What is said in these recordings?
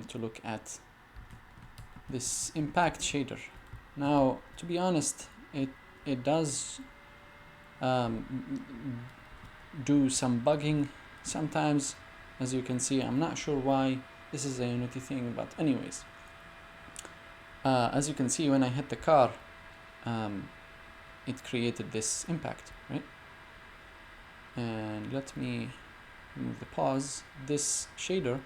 to look at this impact shader. Now, to be honest, it does do some bugging sometimes. As you can see, I'm not sure why this is a Unity thing, but anyways, as you can see, when I hit the car, it created this impact, right? And let me remove the pause. This shader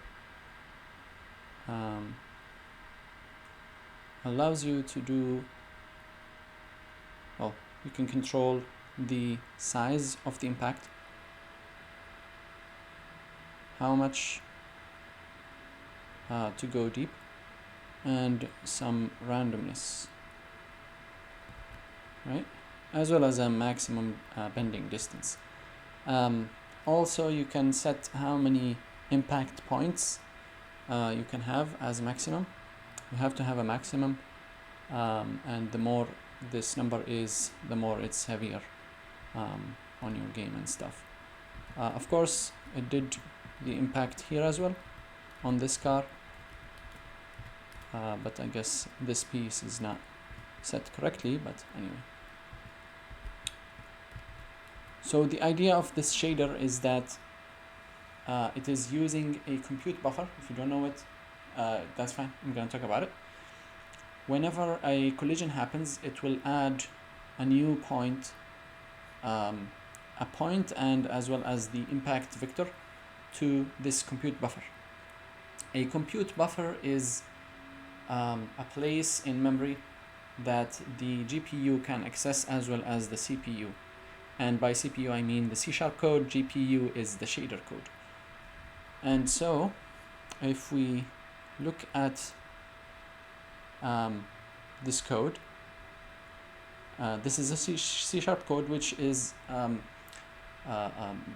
allows you to do, well, you can control the size of the impact, how much to go deep, and some randomness, right? As well as a maximum bending distance. Also, you can set how many impact points you can have as maximum. You have to have a maximum, and the more this number is, the more it's heavier on your game and stuff. Of course, it did the impact here as well on this car, but I guess this piece is not set correctly, but anyway. So the idea of this shader is that it is using a compute buffer. If you don't know it, that's fine, I'm going to talk about it. Whenever a collision happens, it will add a new point, a point and as well as the impact vector to this compute buffer. A compute buffer is a place in memory that the GPU can access as well as the CPU. And by CPU I mean the C# code, GPU is the shader code. And so if we look at this code, this is a C# code which is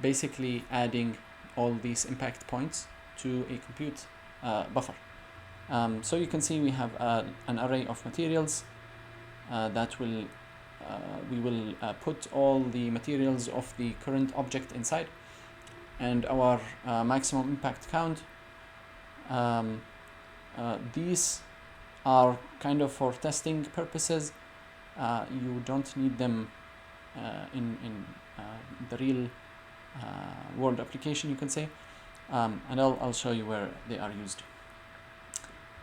basically adding all these impact points to a compute buffer. So you can see we have an array of materials that will we will put all the materials of the current object inside, and our maximum impact count. These are kind of for testing purposes. You don't need them in the real world application, you can say, and I'll show you where they are used.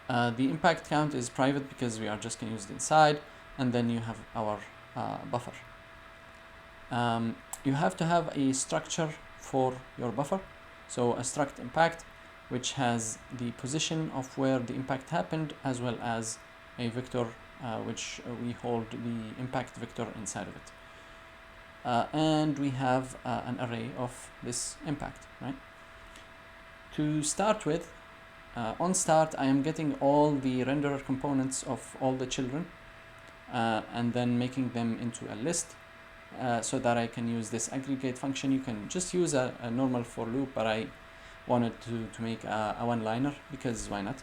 The impact count is private because we are just going to use it inside, and then you have our buffer. You have to have a structure for your buffer, so a struct impact, which has the position of where the impact happened, as well as a vector which we hold the impact vector inside of it. And we have an array of this impact, right? To start with, on start I am getting all the renderer components of all the children, and then making them into a list so that I can use this aggregate function. You can just use a normal for loop, but I wanted to make a one-liner because why not?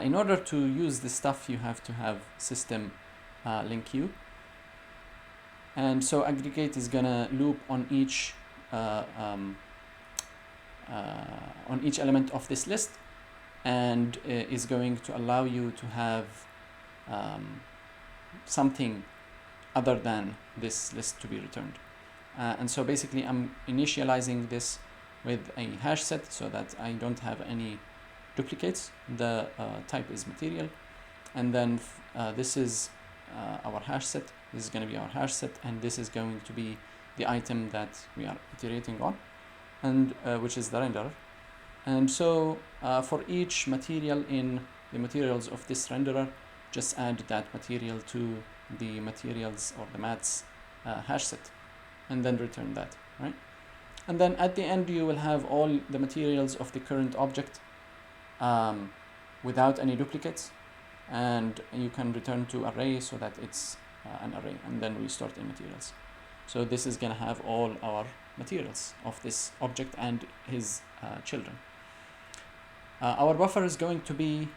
In order to use this stuff, you have to have system link-u, and so aggregate is gonna loop on each element of this list, and is going to allow you to have something other than this list to be returned. And so basically I'm initializing this with a hash set so that I don't have any duplicates. The type is material, and then this is our hash set. This is going to be our hash set, and this is going to be the item that we are iterating on, and which is the renderer. And so for each material in the materials of this renderer, just add that material to the materials or the mats hash set, and then return that, right? And then at the end you will have all the materials of the current object without any duplicates, and you can return to array so that it's an array, and then we start in materials. So this is gonna have all our materials of this object and his children. Our buffer is going to be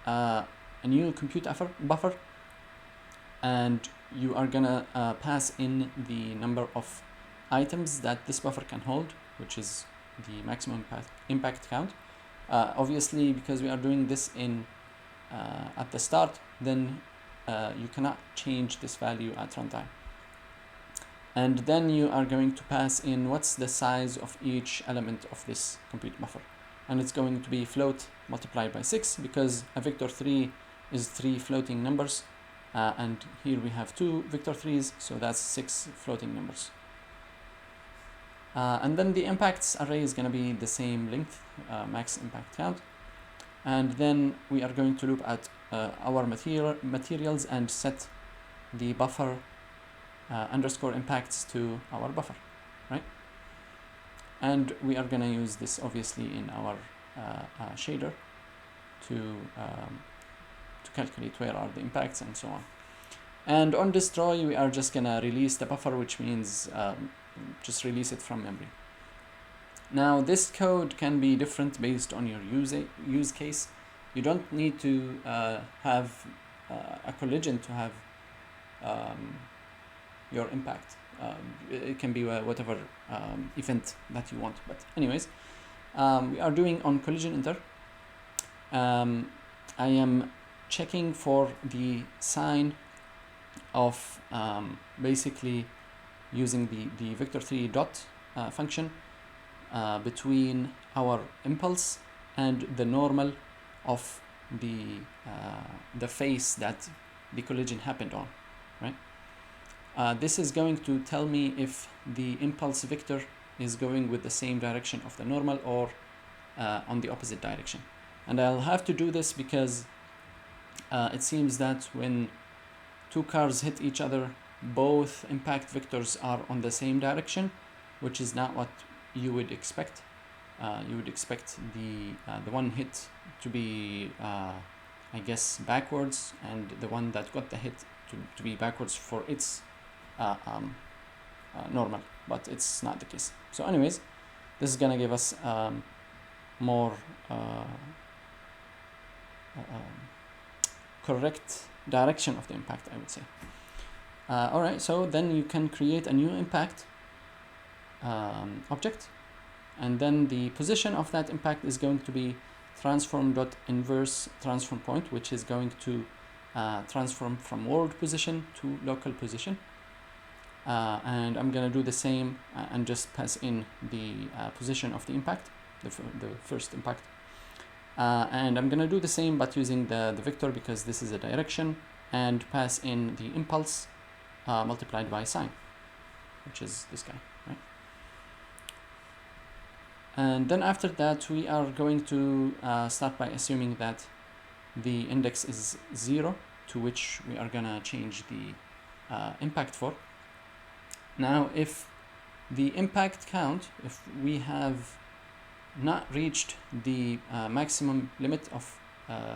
a new compute buffer, and you are gonna pass in the number of items that this buffer can hold, which is the maximum impact count, Obviously, because we are doing this in at the start, then you cannot change this value at runtime. And then you are going to pass in what's the size of each element of this compute buffer. And it's going to be float multiplied by 6, because a vector 3 is 3 floating numbers. And here we have 2 vector 3s, so that's 6 floating numbers. And then the impacts array is going to be the same length, max impact count. And then we are going to loop at our materials and set the buffer underscore impacts to our buffer, right? And we are going to use this obviously in our shader to calculate where are the impacts and so on. And on destroy, we are just going to release the buffer, which means just release it from memory. Now this code can be different based on your use case. You don't need to have a collision to have your impact. It can be whatever event that you want. But anyways, we are doing on collision enter. I am checking for the sign of basically using the vector3 dot function between our impulse and the normal of the face that the collision happened on, right? This is going to tell me if the impulse vector is going with the same direction of the normal or on the opposite direction. And I'll have to do this because it seems that when two cars hit each other, both impact vectors are on the same direction, which is not what you would expect. You would expect the one hit to be, I guess, backwards, and the one that got the hit to be backwards for its normal, but it's not the case. So anyways, this is gonna give us more correct direction of the impact, I would say. Alright, so then you can create a new impact object, and then the position of that impact is going to be transform.inverse transform point, which is going to transform from world position to local position. And I'm going to do the same and just pass in the position of the impact, the first impact. And I'm going to do the same but using the vector, because this is a direction, and pass in the impulse multiplied by sign, which is this guy, right? And then after that, we are going to start by assuming that the index is 0, to which we are going to change the impact for. Now, if the impact count, if we have not reached the maximum limit of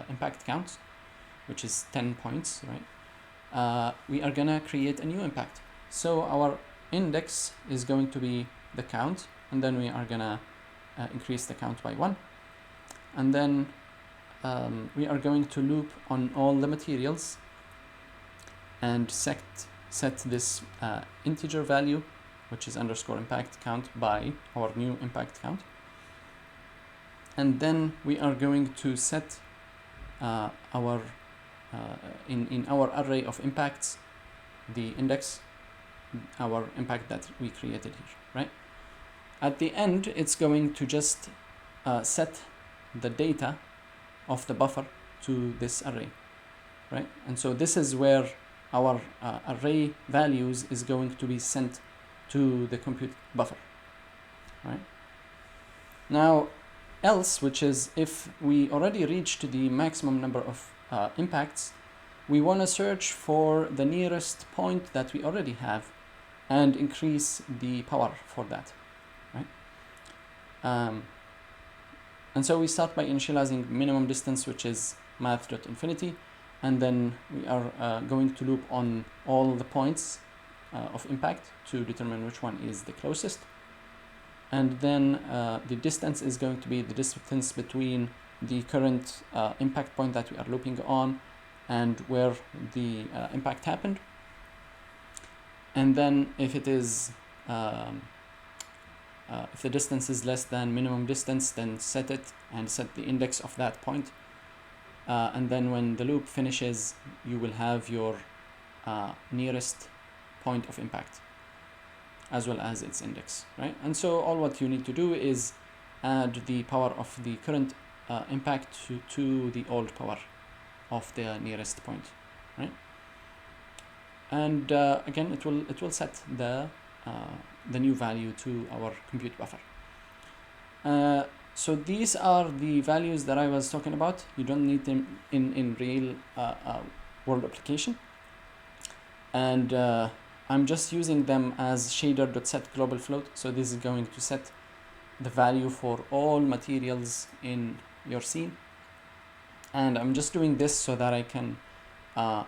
impact counts, which is 10 points, right? We are gonna create a new impact. So our index is going to be the count, and then we are gonna increase the count by 1. And then we are going to loop on all the materials and set this integer value, which is underscore impact count, by our new impact count. And then we are going to set our in our array of impacts, the index, our impact that we created here, right? At the end, it's going to just set the data of the buffer to this array, right? And so this is where our array values is going to be sent to the compute buffer, right? Now, else, which is if we already reached the maximum number of impacts, we want to search for the nearest point that we already have and increase the power for that, right? And so we start by initializing minimum distance, which is math.infinity, and then we are going to loop on all the points of impact to determine which one is the closest. And then the distance is going to be the distance between the current impact point that we are looping on and where the impact happened. And then if it is if the distance is less than minimum distance, then set it and set the index of that point. And then when the loop finishes, you will have your nearest point of impact as well as its index, right? And so all what you need to do is add the power of the current impact to the old power of the nearest point, right? And again, it will set the new value to our compute buffer. So these are the values that I was talking about. You don't need them in real world application. And I'm just using them as shader.set global float. So this is going to set the value for all materials in your scene. And I'm just doing this so that I can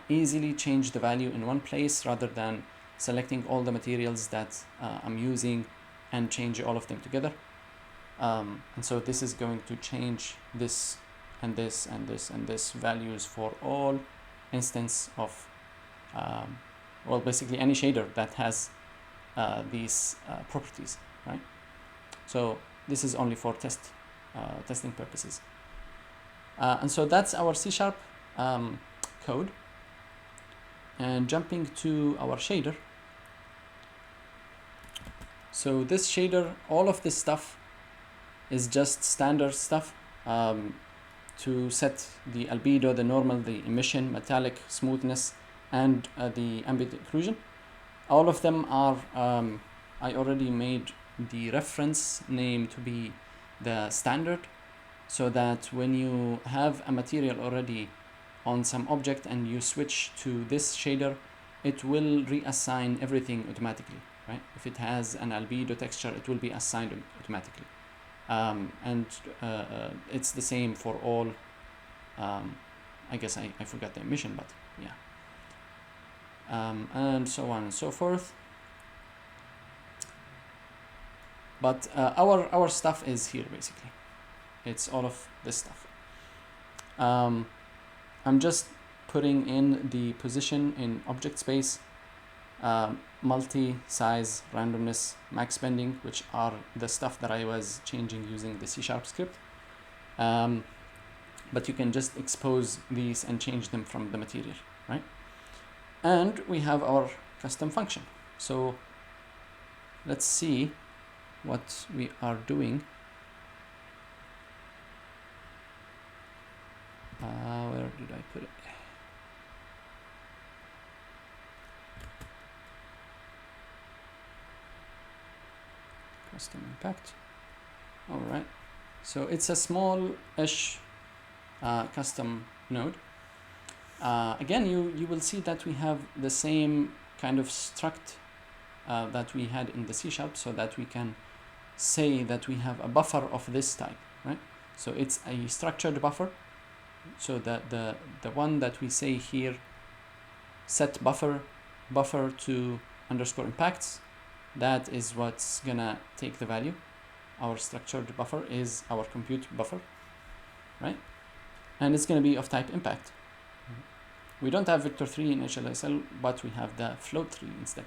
easily change the value in one place rather than selecting all the materials that I'm using and change all of them together. And so this is going to change this and this and this and this values for all instance of well, basically any shader that has these properties, right? So this is only for testing purposes. And so that's our C# code. And jumping to our shader. So this shader, all of this stuff is just standard stuff to set the albedo, the normal, the emission, metallic, smoothness, and the ambient occlusion. All of them are, I already made the reference name to be the standard, so that when you have a material already on some object and you switch to this shader, it will reassign everything automatically, right? If it has an albedo texture, it will be assigned automatically. And it's the same for all, I guess I forgot the emission, but yeah. And so on and so forth. But our stuff is here basically. It's all of this stuff. I'm just putting in the position in object space, multi-size, randomness, max bending, which are the stuff that I was changing using the C# script. But you can just expose these and change them from the material, right? And we have our custom function. So let's see what we are doing. Where did I put it? Custom impact. All right. So it's a small-ish custom node. Again, you will see that we have the same kind of struct that we had in the C#, so that we can say that we have a buffer of this type, right? So it's a structured buffer. So that the one that we say here, set buffer to underscore impacts, that is what's gonna take the value. Our structured buffer is our compute buffer, right? And it's gonna be of type impact. We don't have vector3 in HLSL, but we have the float3 instead.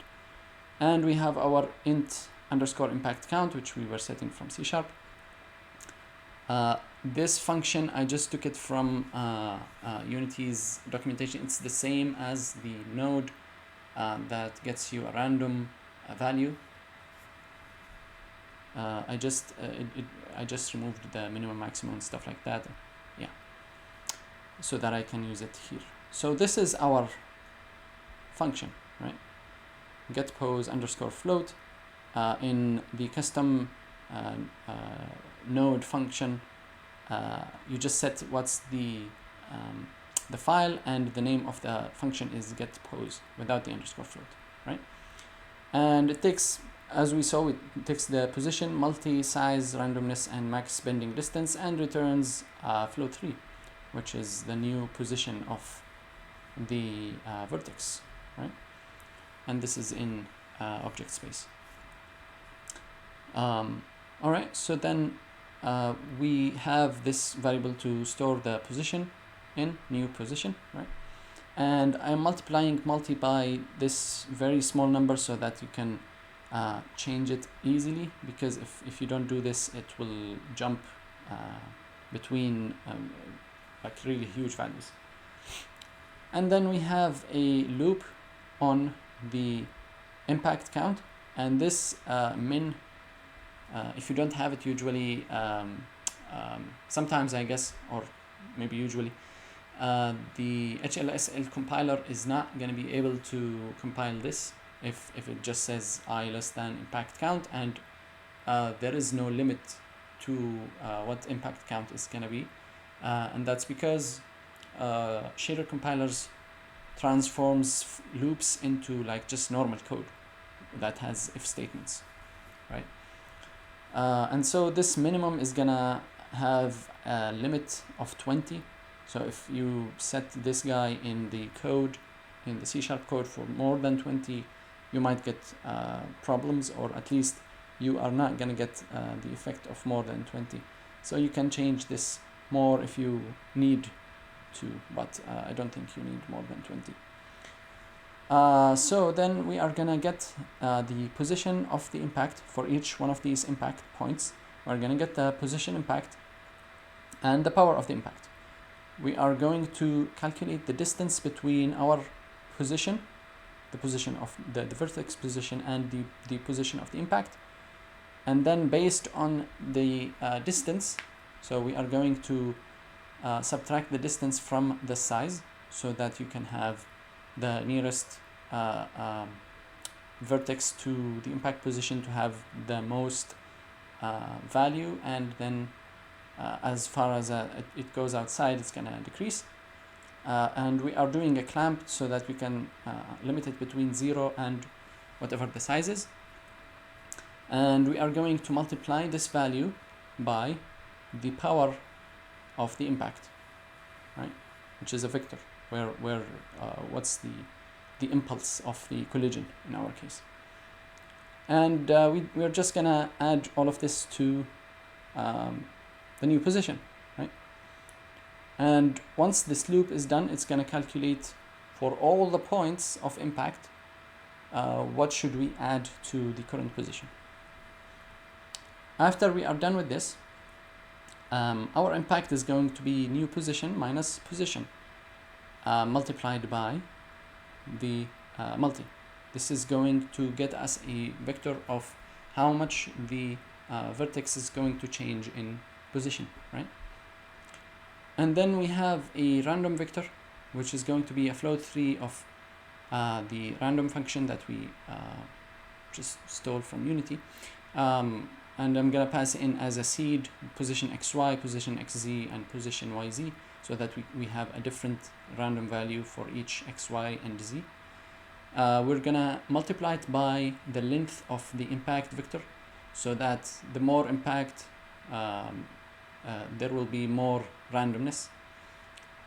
And we have our int underscore impact count, which we were setting from C#. This function, I just took it from Unity's documentation. It's the same as the node that gets you a random value. I just removed the minimum, maximum, and stuff like that. Yeah, so that I can use it here. So this is our function, right? Get pose underscore float. In the custom node function, you just set what's the file, and the name of the function is get pose without the underscore float, right? And it takes, as we saw, it takes the position, multi-size, randomness, and max bending distance, and returns float3, which is the new position of the vertex, right? And this is in object space. All right, so then we have this variable to store the position in, new position, right? And I'm multiplying multi by this very small number so that you can change it easily, because if you don't do this, it will jump between like really huge values. And then we have a loop on the impact count, and this min, if you don't have it usually, sometimes I guess, or maybe usually, the HLSL compiler is not going to be able to compile this if it just says I less than impact count, and there is no limit to what impact count is going to be, and that's because shader compilers transforms loops into like just normal code that has if statements, right? And so this minimum is gonna have a limit of 20. So if you set this guy in the code, in the C# code, for more than 20, you might get problems, or at least you are not gonna get the effect of more than 20. So you can change this more if you need to, but I don't think you need more than 20. So then we are gonna get the position of the impact for each one of these impact points. We're gonna get the position impact and the power of the impact. We are going to calculate the distance between our position, the position of the vertex position, and the position of the impact. And then based on the distance, so we are going to subtract the distance from the size, so that you can have the nearest vertex to the impact position to have the most value, and then as far as it goes outside, it's gonna decrease. And we are doing a clamp so that we can limit it between 0 and whatever the size is. And we are going to multiply this value by the power of the impact, right? Which is a vector, where what's the impulse of the collision in our case. And we're just gonna add all of this to the new position, right? And once this loop is done, it's gonna calculate for all the points of impact what should we add to the current position. After we are done with this, our impact is going to be new position minus position multiplied by the multi. This is going to get us a vector of how much the vertex is going to change in position, right? And then we have a random vector, which is going to be a float 3 of the random function that we just stole from Unity. And I'm gonna pass in as a seed position xy, position xz, and position yz, so that we have a different random value for each xy and z. We're gonna multiply it by the length of the impact vector, so that the more impact, there will be more randomness.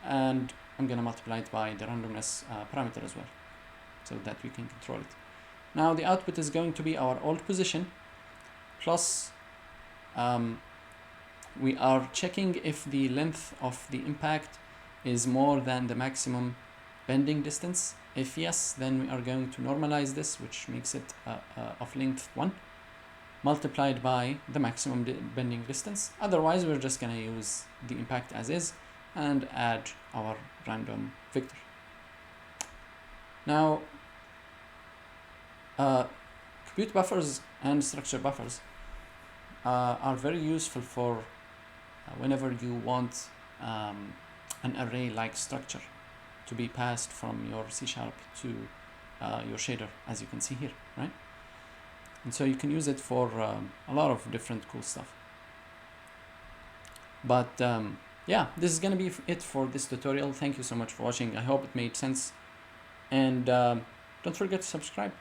And I'm gonna multiply it by the randomness parameter as well, so that we can control it. Now the output is going to be our old position, plus we are checking if the length of the impact is more than the maximum bending distance. If yes, then we are going to normalize this, which makes it of length 1, multiplied by the maximum bending distance. Otherwise, we're just going to use the impact as is and add our random vector. Now, compute buffers and structure buffers are very useful for whenever you want an array-like structure to be passed from your C# to your shader, as you can see here, right? And so you can use it for a lot of different cool stuff. But yeah, this is going to be it for this tutorial. Thank you so much for watching. I hope it made sense. And don't forget to subscribe.